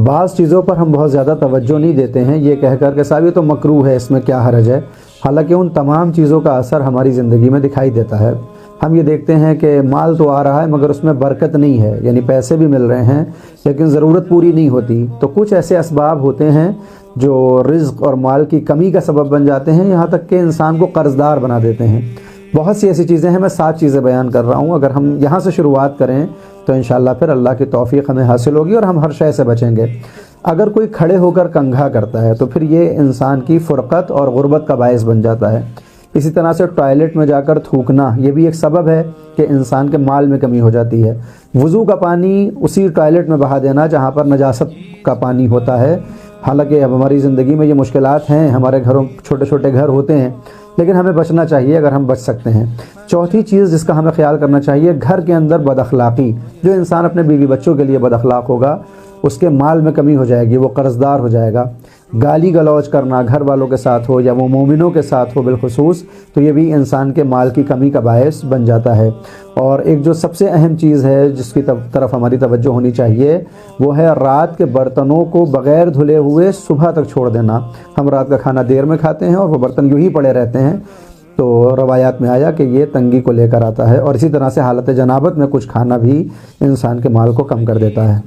بعض چیزوں پر ہم بہت زیادہ توجہ نہیں دیتے ہیں یہ کہہ کر کہ صاحب یہ تو مکروہ ہے، اس میں کیا حرج ہے، حالانکہ ان تمام چیزوں کا اثر ہماری زندگی میں دکھائی دیتا ہے۔ ہم یہ دیکھتے ہیں کہ مال تو آ رہا ہے مگر اس میں برکت نہیں ہے، یعنی پیسے بھی مل رہے ہیں لیکن ضرورت پوری نہیں ہوتی۔ تو کچھ ایسے اسباب ہوتے ہیں جو رزق اور مال کی کمی کا سبب بن جاتے ہیں، یہاں تک کہ انسان کو قرض دار بنا دیتے ہیں۔ بہت سی ایسی چیزیں ہیں، میں 7 چیزیں بیان کر رہا ہوں، اگر ہم یہاں سے شروعات کریں تو انشاءاللہ پھر اللہ کی توفیق ہمیں حاصل ہوگی اور ہم ہر شے سے بچیں گے۔ اگر کوئی کھڑے ہو کر کنگھا کرتا ہے تو پھر یہ انسان کی فرقت اور غربت کا باعث بن جاتا ہے۔ اسی طرح سے ٹوائلٹ میں جا کر تھوکنا یہ بھی ایک سبب ہے کہ انسان کے مال میں کمی ہو جاتی ہے۔ وضو کا پانی اسی ٹوائلٹ میں بہا دینا جہاں پر نجاست کا پانی ہوتا ہے، حالانکہ اب ہماری زندگی میں یہ مشکلات ہیں، ہمارے گھروں چھوٹے چھوٹے گھر ہوتے ہیں، لیکن ہمیں بچنا چاہیے اگر ہم بچ سکتے ہیں۔ چوتھی چیز جس کا ہمیں خیال کرنا چاہیے، گھر کے اندر بد اخلاقی۔ جو انسان اپنے بیوی بچوں کے لیے بد اخلاق ہوگا اس کے مال میں کمی ہو جائے گی، وہ قرض دار ہو جائے گا۔ گالی گلوچ کرنا گھر والوں کے ساتھ ہو یا وہ مومنوں کے ساتھ ہو بالخصوص، تو یہ بھی انسان کے مال کی کمی کا باعث بن جاتا ہے۔ اور ایک جو سب سے اہم چیز ہے جس کی طرف ہماری توجہ ہونی چاہیے وہ ہے رات کے برتنوں کو بغیر دھلے ہوئے صبح تک چھوڑ دینا۔ ہم رات کا کھانا دیر میں کھاتے ہیں اور وہ برتن یوں ہی پڑے رہتے ہیں، تو روایات میں آیا کہ یہ تنگی کو لے کر آتا ہے، اور اسی طرح سے حالت جنابت میں کچھ کھانا بھی انسان کے مال کو کم کر دیتا ہے۔